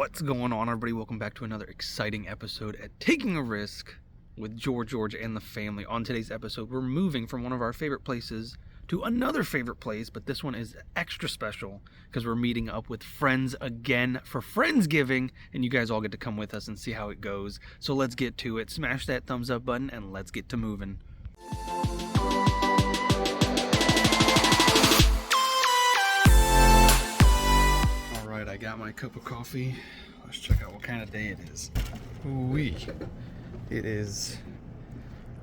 What's going on, everybody? Welcome back to another exciting episode at Taking a Risk with George, and the family. On today's episode, we're moving from one of our favorite places to another favorite place, but this one is extra special because we're meeting up with friends again for Friendsgiving, and you guys all get to come with us and see how it goes. So let's get to it. Smash that thumbs up button and let's get to moving. Alright, I got my cup of coffee. Let's check out what kind of day it is. Ooh-wee. It is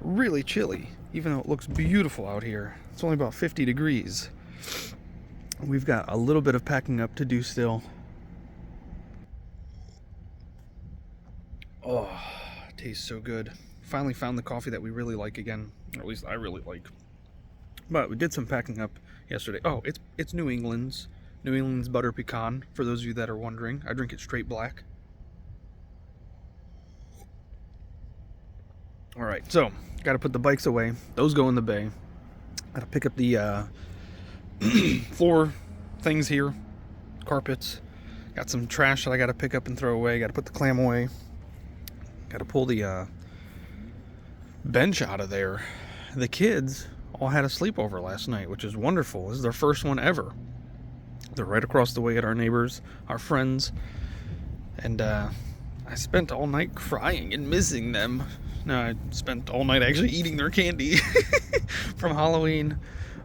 really chilly, even though it looks beautiful out here. It's only about 50 degrees. We've got a little bit of packing up to do still. Oh, it tastes so good. Finally found the coffee that we really like again, or at least I really like. But we did some packing up yesterday. Oh, it's New England's butter pecan, for those of you that are wondering. I drink it straight black. Alright, so, gotta put the bikes away. Those go in the bay. Gotta pick up the floor things here. Carpets. Got some trash that I gotta pick up and throw away. Gotta put the clam away. Gotta pull the bench out of there. The kids all had a sleepover last night, which is wonderful. This is their first one ever. They're right across the way at our neighbors, our friends, and I spent all night crying and missing them. No, I spent all night actually eating their candy from Halloween.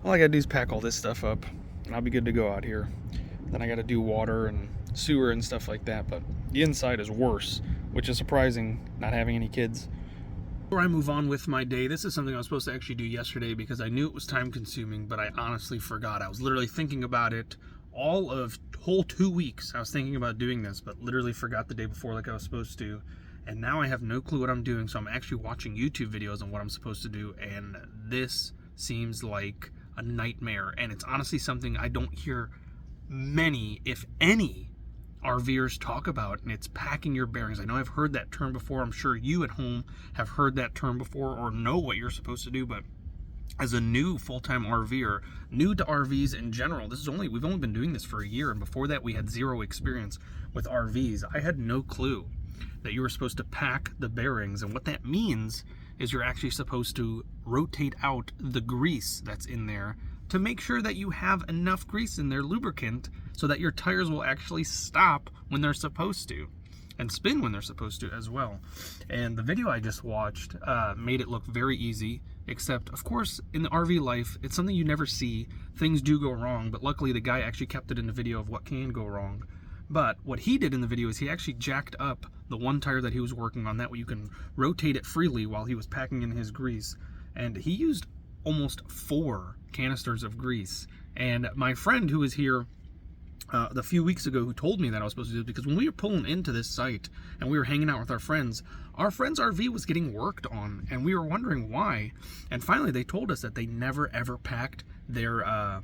All I gotta do is pack all this stuff up, and I'll be good to go out here. Then I gotta do water and sewer and stuff like that, but the inside is worse, which is surprising, not having any kids. Before I move on with my day, this is something I was supposed to actually do yesterday because I knew it was time consuming, but I honestly forgot. I was literally thinking about it all of whole 2 weeks. I was thinking about doing this, but literally forgot the day before like I was supposed to. And now I have no clue what I'm doing, so I'm actually watching YouTube videos on what I'm supposed to do, and this seems like a nightmare. And it's honestly something I don't hear many, if any, RVers talk about, and it's packing your bearings. I know I've heard that term before. I'm sure you at home have heard that term before or know what you're supposed to do, but as a new full-time RVer, new to RVs in general, we've only been doing this for a year, and before that we had zero experience with RVs. I had no clue that you were supposed to pack the bearings, and what that means is you're actually supposed to rotate out the grease that's in there to make sure that you have enough grease in there, lubricant, so that your tires will actually stop when they're supposed to and spin when they're supposed to as well. And the video I just watched made it look very easy, except of course in the RV life it's something you never see. Things do go wrong, but luckily the guy actually kept it in the video of what can go wrong. But what he did in the video is he actually jacked up the one tire that he was working on, that way you can rotate it freely while he was packing in his grease, and he used almost 4 canisters of grease. And my friend who was here a few weeks ago, who told me that I was supposed to do it, because when we were pulling into this site and we were hanging out with our friend's RV was getting worked on, and we were wondering why. And finally they told us that they never ever packed their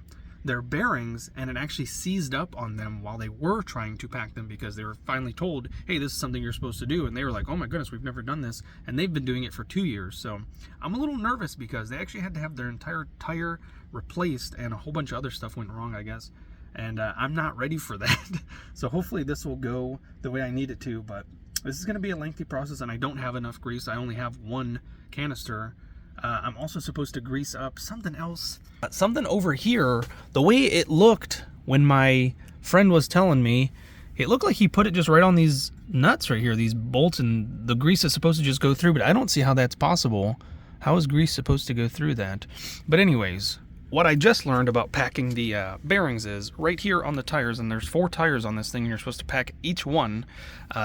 bearings, and it actually seized up on them while they were trying to pack them, because they were finally told, hey, this is something you're supposed to do, and they were like, oh my goodness, we've never done this, and they've been doing it for 2 years. So I'm a little nervous because they actually had to have their entire tire replaced, and a whole bunch of other stuff went wrong, I guess. And I'm not ready for that. So hopefully this will go the way I need it to, but this is going to be a lengthy process, and I don't have enough grease. I only have 1 canister. I'm also supposed to grease up something else. Something over here, the way it looked when my friend was telling me, it looked like he put it just right on these nuts right here, these bolts, and the grease is supposed to just go through, but I don't see how that's possible. How is grease supposed to go through that? But anyways, what I just learned about packing the bearings is right here on the tires, and there's 4 tires on this thing, and you're supposed to pack each one.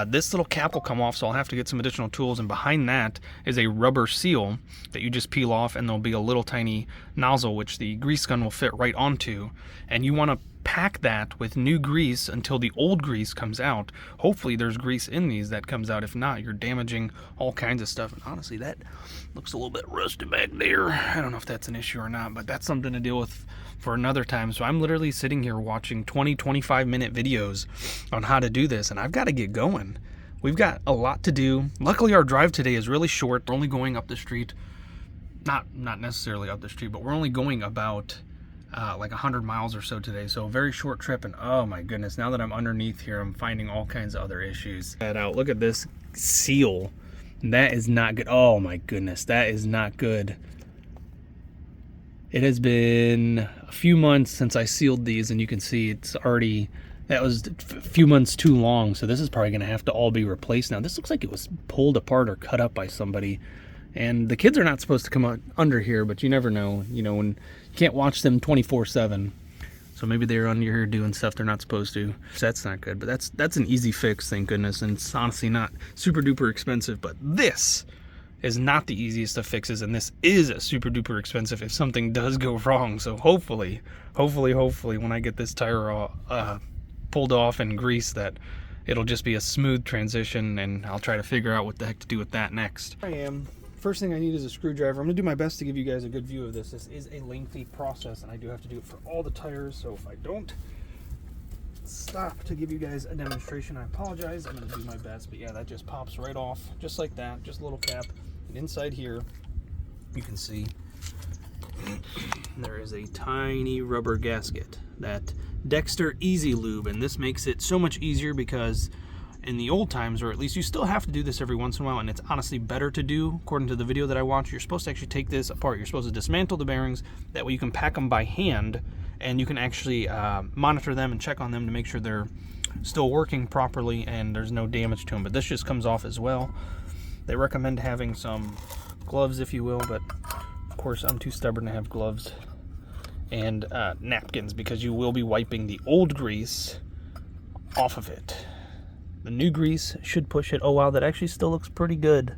This little cap will come off, so I'll have to get some additional tools, and behind that is a rubber seal that you just peel off, and there'll be a little tiny nozzle which the grease gun will fit right onto, and you want to pack that with new grease until the old grease comes out. Hopefully there's grease in these that comes out. If not, you're damaging all kinds of stuff. And honestly, that looks a little bit rusty back there. I don't know if that's an issue or not, but that's something to deal with for another time. So I'm literally sitting here watching 20-25 minute videos on how to do this, and I've got to get going. We've got a lot to do. Luckily our drive today is really short. We're only going up the street, not necessarily up the street, but we're only going about like 100 miles or so today. So a very short trip, and oh my goodness, now that I'm underneath here, I'm finding all kinds of other issues. Look at this seal. That is not good. Oh my goodness, that is not good. It has been a few months since I sealed these, and you can see it's already, that was a few months too long. So this is probably gonna have to all be replaced now. This looks like it was pulled apart or cut up by somebody. And the kids are not supposed to come out under here, but you never know, you know, when you can't watch them 24/7. So maybe they're under here doing stuff they're not supposed to. So that's not good, but that's an easy fix, thank goodness. And it's honestly not super duper expensive, but this is not the easiest of fixes, and this is super duper expensive if something does go wrong. So hopefully when I get this tire pulled off and greased, that it'll just be a smooth transition, and I'll try to figure out what the heck to do with that next. First thing I need is a screwdriver. I'm gonna do my best to give you guys a good view of this. This is a lengthy process, and I do have to do it for all the tires, so if I don't stop to give you guys a demonstration, I apologize. I'm gonna do my best, but yeah, that just pops right off, just like that, just a little cap. And inside here, you can see there is a tiny rubber gasket, that Dexter Easy Lube, and this makes it so much easier because in the old times, or at least you still have to do this every once in a while, and it's honestly better to do. According to the video that I watched, you're supposed to actually take this apart. You're supposed to dismantle the bearings. That way you can pack them by hand, and you can actually monitor them and check on them to make sure they're still working properly and there's no damage to them. But this just comes off as well. They recommend having some gloves, if you will, but of course I'm too stubborn to have gloves. And napkins, because you will be wiping the old grease off of it. The new grease should push it. Oh wow, that actually still looks pretty good,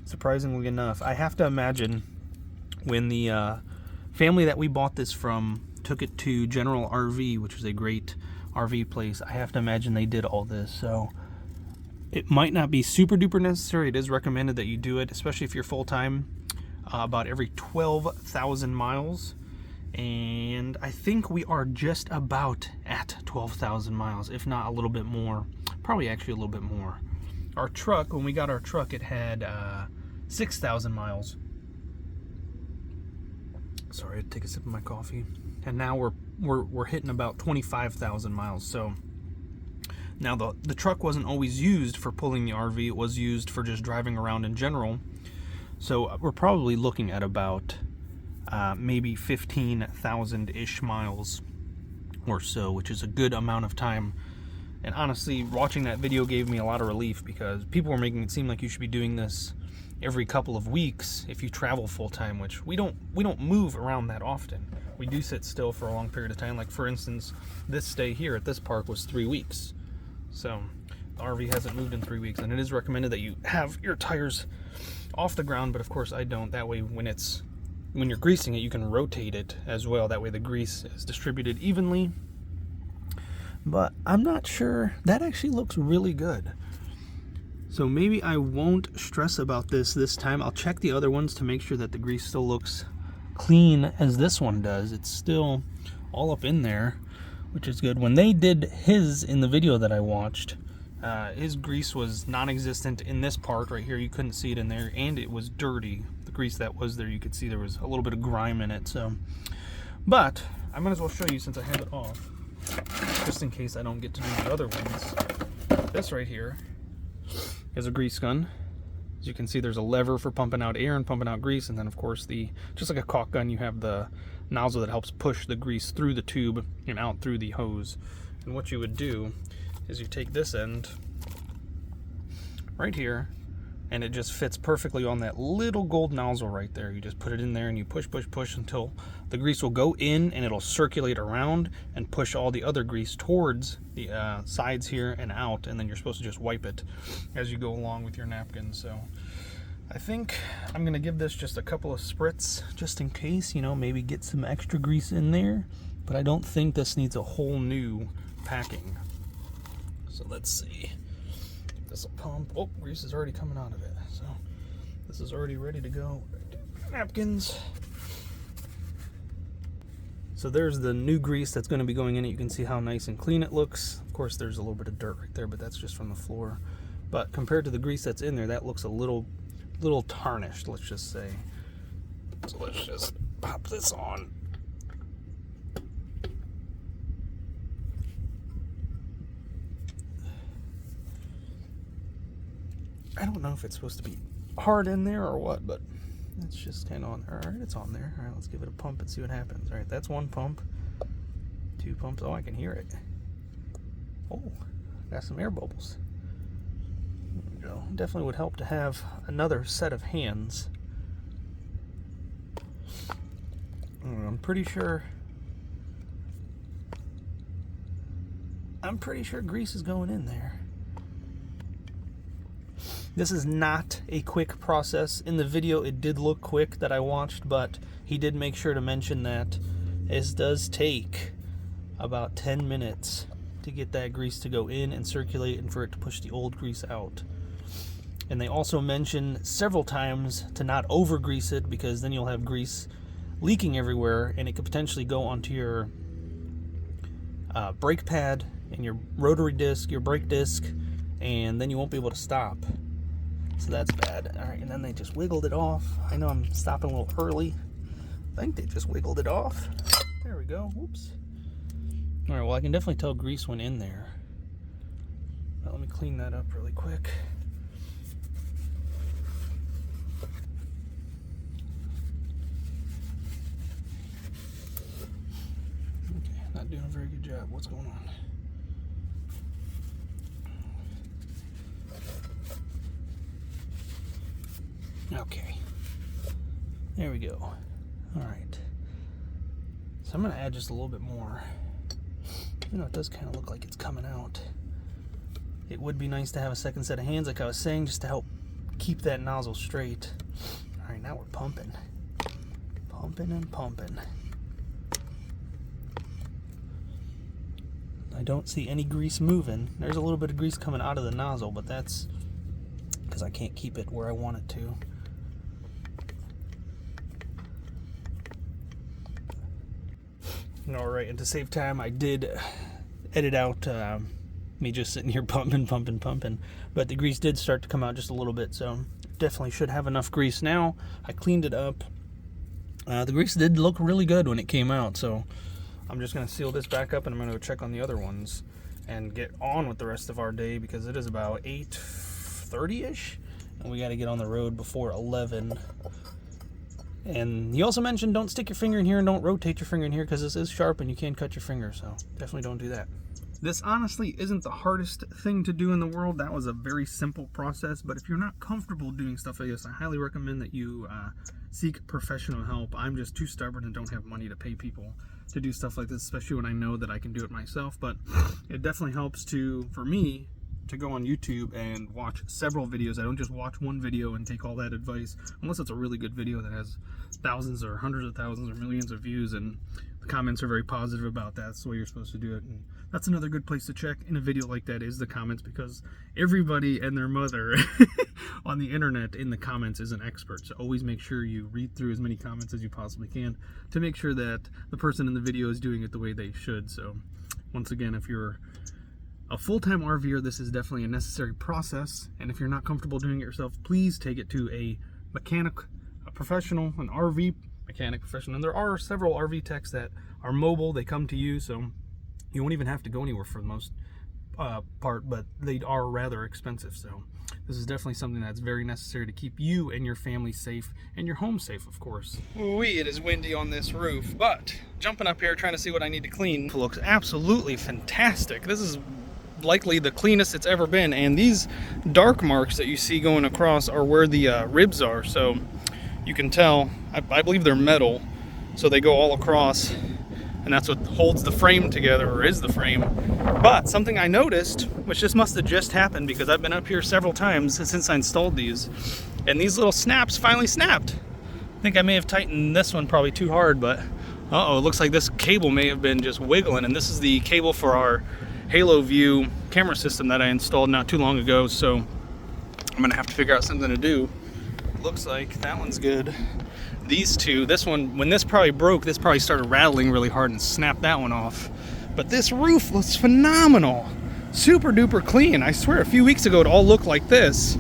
surprisingly enough. I have to imagine when the family that we bought this from took it to General RV, which was a great RV place, I have to imagine they did all this. So it might not be super duper necessary. It is recommended that you do it, especially if you're full-time, about every 12,000 miles. And I think we are just about at 12,000 miles, if not a little bit more. Probably actually a little bit more. Our truck, when we got our truck, it had 6,000 miles. Sorry, I had to take a sip of my coffee. And now we're hitting about 25,000 miles. So now the truck wasn't always used for pulling the RV. It was used for just driving around in general. So we're probably looking at about maybe 15,000-ish miles or so, which is a good amount of time. And honestly, watching that video gave me a lot of relief, because people were making it seem like you should be doing this every couple of weeks if you travel full-time, which we don't move around that often. We do sit still for a long period of time. Like for instance, this stay here at this park was 3 weeks. So the RV hasn't moved in 3 weeks, and it is recommended that you have your tires off the ground, but of course I don't. That way when you're greasing it, you can rotate it as well. That way the grease is distributed evenly. But I'm not sure. That actually looks really good. So maybe I won't stress about this time. I'll check the other ones to make sure that the grease still looks clean as this one does. It's still all up in there, which is good. When they did his in the video that I watched, his grease was non-existent in this part right here. You couldn't see it in there, and it was dirty. The grease that was there, you could see there was a little bit of grime in it. So, but I might as well show you since I have it off, just in case I don't get to do the other ones. This right here is a grease gun. As you can see, there's a lever for pumping out air and pumping out grease, and then of course just like a caulk gun, you have the nozzle that helps push the grease through the tube and out through the hose. And what you would do is you take this end right here, and it just fits perfectly on that little gold nozzle right there. You just put it in there and you push until the grease will go in, and it'll circulate around and push all the other grease towards the sides here and out, and then you're supposed to just wipe it as you go along with your napkin. So I think I'm gonna give this just a couple of spritz just in case, you know, maybe get some extra grease in there, but I don't think this needs a whole new packing. So let's see. This will pump. Oh, grease is already coming out of it. So this is already ready to go. Napkins. So there's the new grease that's going to be going in it. You can see how nice and clean it looks. Of course, there's a little bit of dirt right there, but that's just from the floor. But compared to the grease that's in there, that looks a little tarnished, let's just say. So let's just pop this on. I don't know if it's supposed to be hard in there or what, but it's just kind of on there. All right, it's on there. All right, let's give it a pump and see what happens. All right, that's one pump. 2 pumps. Oh, I can hear it. Oh, got some air bubbles. There we go. Definitely would help to have another set of hands. I'm pretty sure grease is going in there. This is not a quick process. In the video, it did look quick that I watched, but he did make sure to mention that this does take about 10 minutes to get that grease to go in and circulate and for it to push the old grease out. And they also mention several times to not over grease it, because then you'll have grease leaking everywhere and it could potentially go onto your brake pad and your rotary disc, your brake disc, and then you won't be able to stop. So that's bad. All right, and then they just wiggled it off. I know I'm stopping a little early. I think they just wiggled it off. There we go. Whoops. All right, well, I can definitely tell grease went in there. Now, let me clean that up really quick. Okay, not doing a very good job. What's going on? Okay, there we go. All right, so I'm gonna add just a little bit more. You know, it does kind of look like it's coming out. It would be nice to have a second set of hands, like I was saying, just to help keep that nozzle straight. All right, now we're pumping. Pumping and pumping. I don't see any grease moving. There's a little bit of grease coming out of the nozzle, but that's because I can't keep it where I want it to. Alright, and to save time, I did edit out me just sitting here pumping, but the grease did start to come out just a little bit, so definitely should have enough grease now. I cleaned it up. The grease did look really good when it came out, so I'm just going to seal this back up and I'm going to go check on the other ones and get on with the rest of our day, because it is about 8:30ish and we got to get on the road before 11. And he also mentioned don't stick your finger in here and don't rotate your finger in here, because this is sharp and you can cut your finger, so definitely don't do that. This honestly isn't the hardest thing to do in the world. That was a very simple process, but if you're not comfortable doing stuff like this, I highly recommend that you seek professional help. I'm just too stubborn and don't have money to pay people to do stuff like this, especially when I know that I can do it myself. But it definitely helps for me to go on YouTube and watch several videos. I don't just watch one video and take all that advice, unless it's a really good video that has thousands or hundreds of thousands or millions of views and the comments are very positive about that. That's the way you're supposed to do it. And that's another good place to check in a video like that, is the comments, because everybody and their mother on the internet in the comments is an expert. So always make sure you read through as many comments as you possibly can to make sure that the person in the video is doing it the way they should. So once again, if you're a full-time RVer, this is definitely a necessary process, and if you're not comfortable doing it yourself, please take it to a mechanic, a professional, an RV mechanic professional. And there are several RV techs that are mobile. They come to you, so you won't even have to go anywhere for the most part, but they are rather expensive. So this is definitely something that's very necessary to keep you and your family safe, and your home safe, of course. It is windy on this roof, but jumping up here trying to see what I need to clean. It looks absolutely fantastic. This is likely the cleanest it's ever been, and these dark marks that you see going across are where the ribs are, so you can tell, I believe they're metal, so they go all across, and that's what holds the frame together, or is the frame. But something I noticed, which this must have just happened because I've been up here several times since I installed these, and these little snaps finally snapped. I think I may have tightened this one probably too hard, but it looks like this cable may have been just wiggling, and this is the cable for our Halo View camera system that I installed not too long ago, so I'm gonna have to figure out something to do. Looks like that one's good. These two, this one, when this probably broke, this probably started rattling really hard and snapped that one off. But this roof looks phenomenal. Super duper clean. I swear a few weeks ago it all looked like this,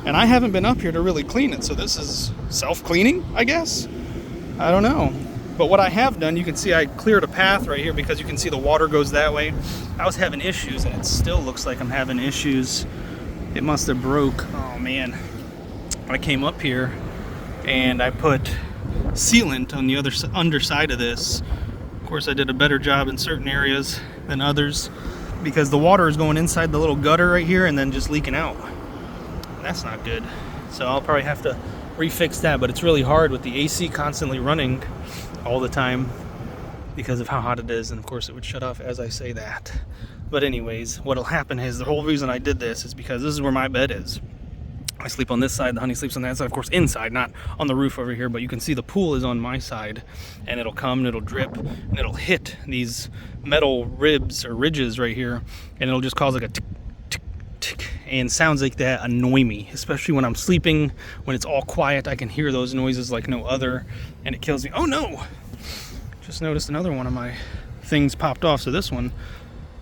and I haven't been up here to really clean it, so this is self-cleaning, I guess? I don't know. But what I have done, you can see I cleared a path right here because you can see the water goes that way. I was having issues, and it still looks like I'm having issues It must have broke. Oh man. I came up here and I put sealant on the other underside of this. Of course, I did a better job in certain areas than others because the water is going inside the little gutter right here and then just leaking out. That's not good. So I'll probably have to refix that, but it's really hard with the AC constantly running all the time because of how hot it is, and of course it would shut off as I say that. But anyways, what'll happen is the whole reason I did this is because this is where my bed is. I sleep on this side, the honey sleeps on that side, of course inside, not on the roof over here, but you can see the pool is on my side, and it'll come and it'll drip and it'll hit these metal ribs or ridges right here, and it'll just cause like a tick, tick, tick, and sounds like that annoy me, especially when I'm sleeping. When it's all quiet, I can hear those noises like no other, and it kills me. Oh no! Just noticed another one of my things popped off, so this one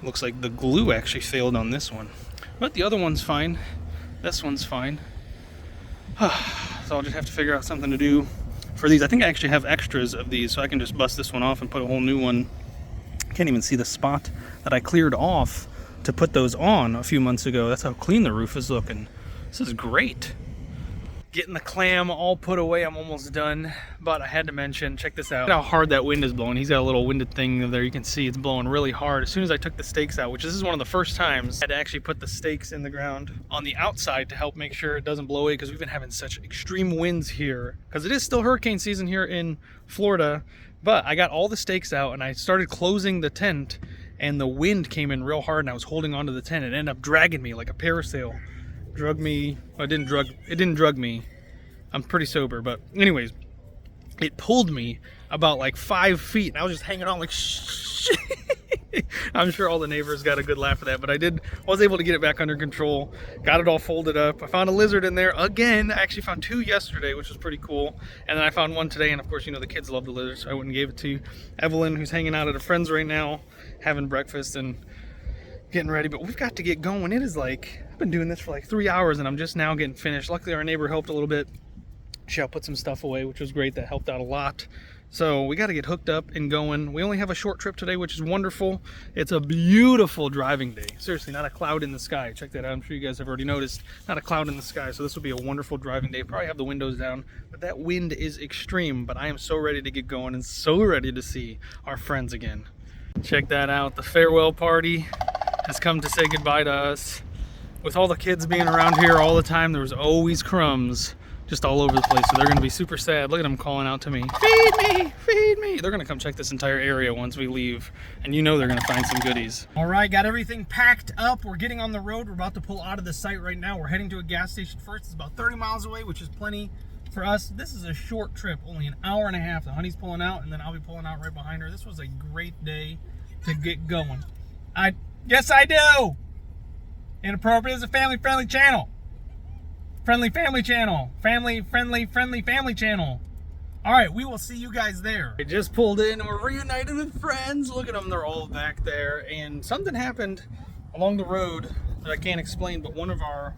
looks like the glue actually failed on this one, but the other one's fine. This one's fine. So I'll just have to figure out something to do for these. I think I actually have extras of these, so I can just bust this one off and put a whole new one. Can't even see the spot that I cleared off to put those on a few months ago. That's how clean the roof is looking. This is great. Getting the clam all put away. I'm almost done, but I had to mention, check this out. Look how hard that wind is blowing. He's got a little winded thing there. You can see it's blowing really hard. As soon as I took the stakes out, which this is one of the first times I had to actually put the stakes in the ground on the outside to help make sure it doesn't blow away, because we've been having such extreme winds here, because it is still hurricane season here in Florida. But I got all the stakes out and I started closing the tent, and the wind came in real hard and I was holding onto the tent. It ended up dragging me like a parasail. Drug me. Well, it didn't drug me. I'm pretty sober, but anyways, it pulled me about like 5 feet and I was just hanging on like shit. I'm sure all the neighbors got a good laugh at that, but I was able to get it back under control, got it all folded up. I found a lizard in there again. I actually found 2 yesterday, which was pretty cool, and then I found 1 today, and of course, you know, the kids love the lizards, so I went and gave it to Evelyn, who's hanging out at a friend's right now, having breakfast and getting ready. But we've got to get going. It is like, I've been doing this for like 3 hours and I'm just now getting finished. Luckily our neighbor helped a little bit. She helped put some stuff away, which was great. That helped out a lot. So we got to get hooked up and going. We only have a short trip today, which is wonderful. It's a beautiful driving day. Seriously, not a cloud in the sky. Check that out. I'm sure you guys have already noticed. Not a cloud in the sky. So this will be a wonderful driving day. Probably have the windows down, but that wind is extreme. But I am so ready to get going and so ready to see our friends again. Check that out. The farewell party has come to say goodbye to us. With all the kids being around here all the time, there was always crumbs just all over the place, so they're going to be super sad. Look at them calling out to me, feed me, feed me. They're going to come check this entire area once we leave, and you know they're going to find some goodies. All right, got everything packed up. We're getting on the road. We're about to pull out of the site right now. We're heading to a gas station first. It's about 30 miles away, which is plenty for us. This is a short trip, only an hour and a half. The honey's pulling out, and then I'll be pulling out right behind her. This was a great day to get going. Yes, I do. Inappropriate is a family-friendly channel. Friendly family channel. Family-friendly family channel. All right, we will see you guys there. I just pulled in and we're reunited with friends. Look at them, they're all back there. And something happened along the road that I can't explain, but one of our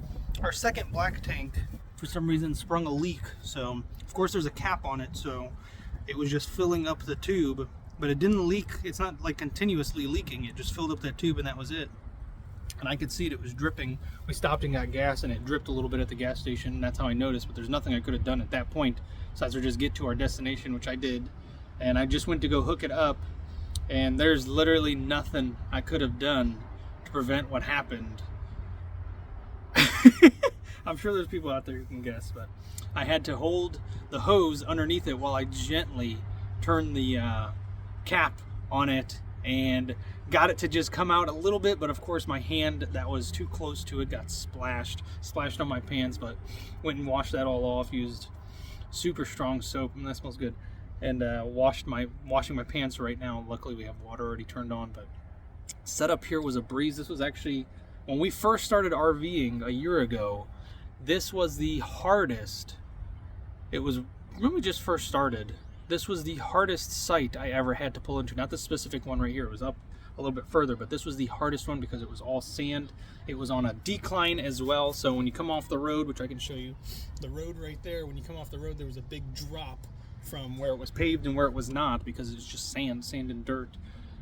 second black tank, for some reason, sprung a leak. So, of course, there's a cap on it, so it was just filling up the tube, but it didn't leak. It's not like continuously leaking. It just filled up that tube and that was it. And I could see it was dripping. We stopped and got gas and it dripped a little bit at the gas station, and that's how I noticed, but there's nothing I could have done at that point besides just get to our destination, which I did. And I just went to go hook it up, and there's literally nothing I could have done to prevent what happened. I'm sure there's people out there who can guess, but I had to hold the hose underneath it while I gently turned the cap on it and got it to just come out a little bit, but of course my hand that was too close to it got splashed on my pants, but went and washed that all off, used super strong soap, and that smells good, and washing my pants right now. Luckily we have water already turned on, but setup here was a breeze. This was actually, when we first started RVing a year ago, this was the hardest. It was when we just first started. This was the hardest site I ever had to pull into. Not the specific one right here. It was up a little bit further, but this was the hardest one because it was all sand. It was on a decline as well. So when you come off the road, which I can show you, the road right there, when you come off the road, there was a big drop from where it was paved and where it was not, because it's just sand and dirt.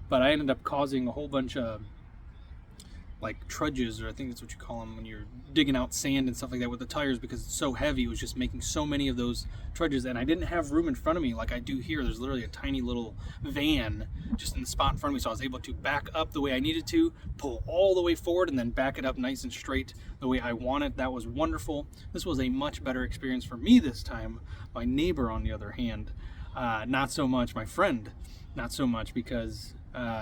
But I ended up causing a whole bunch of like trudges, or I think that's what you call them when you're digging out sand and stuff like that with the tires, because it's so heavy. It was just making so many of those trudges, and I didn't have room in front of me like I do here. There's literally a tiny little van just in the spot in front of me, so I was able to back up the way I needed to, pull all the way forward, and then back it up nice and straight the way I want it. That was wonderful. This was a much better experience for me this time. My neighbor, on the other hand, not so much. My friend, not so much, because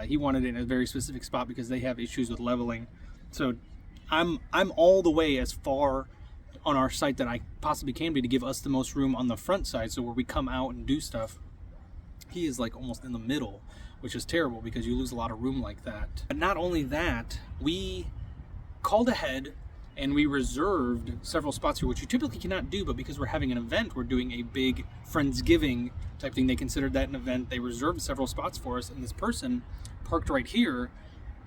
he wanted it in a very specific spot because they have issues with leveling. So I'm all the way as far on our site that I possibly can be to give us the most room on the front side, so where we come out and do stuff. He is like almost in the middle, which is terrible because you lose a lot of room like that. But not only that, we called ahead and we reserved several spots here, which you typically cannot do, but because we're having an event, we're doing a big Friendsgiving type thing. They considered that an event. They reserved several spots for us, and this person parked right here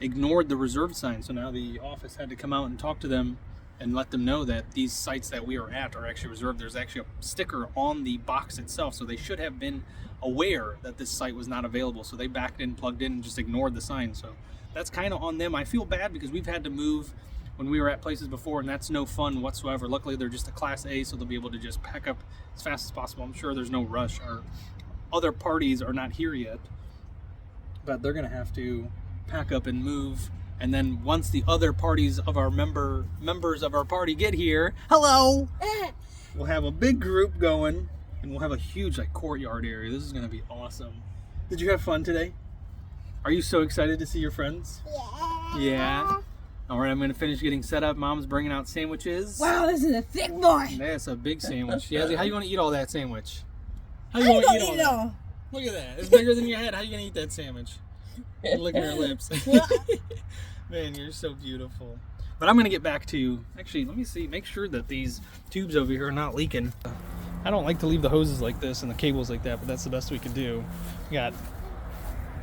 ignored the reserved sign. So now the office had to come out and talk to them and let them know that these sites that we are at are actually reserved. There's actually a sticker on the box itself, so they should have been aware that this site was not available. So they backed in, plugged in, and just ignored the sign. So that's kind of on them. I feel bad because we've had to move when we were at places before, and that's no fun whatsoever. Luckily, they're just a Class A, so they'll be able to just pack up as fast as possible. I'm sure there's no rush. Our other parties are not here yet, but they're going to have to pack up and move. And then once the other parties of our members of our party get here, hello, we'll have a big group going, and we'll have a huge like courtyard area. This is going to be awesome. Did you have fun today? Are you so excited to see your friends? Yeah. All right, I'm going to finish getting set up. Mom's bringing out sandwiches. Wow, this is a thick boy. That's a big sandwich. Yazzie, how you want to eat all that sandwich? How you want to eat all that? Look at that. It's bigger than your head. How you going to eat that sandwich? Look at her lips. Man, you're so beautiful. But I'm going to get back to, actually, let me see, make sure that these tubes over here are not leaking. I don't like to leave the hoses like this and the cables like that, but that's the best we could do. We got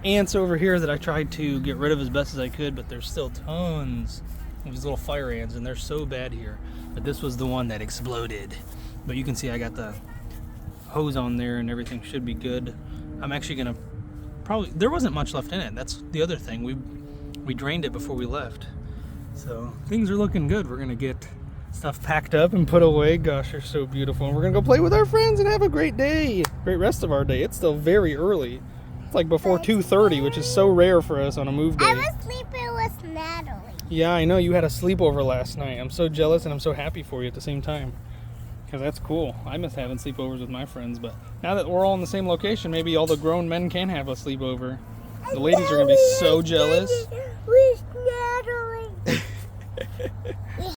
ants over here that I tried to get rid of as best as I could, but there's still tons of these little fire ants, and they're so bad here. But this was the one that exploded. But you can see I got the hose on there and everything should be good. I'm actually going to probably, there wasn't much left in it. That's the other thing. We drained it before we left. So things are looking good. We're going to get stuff packed up and put away. Gosh, they're so beautiful. And we're going to go play with our friends and have a great day. Great rest of our day. It's still very early. It's like before 2:30, which is so rare for us on a move day. I was sleeping with Natalie. Yeah, I know. You had a sleepover last night. I'm so jealous and I'm so happy for you at the same time. Because that's cool. I miss having sleepovers with my friends, but now that we're all in the same location, maybe all the grown men can have a sleepover. The ladies are going to be so jealous. With Natalie.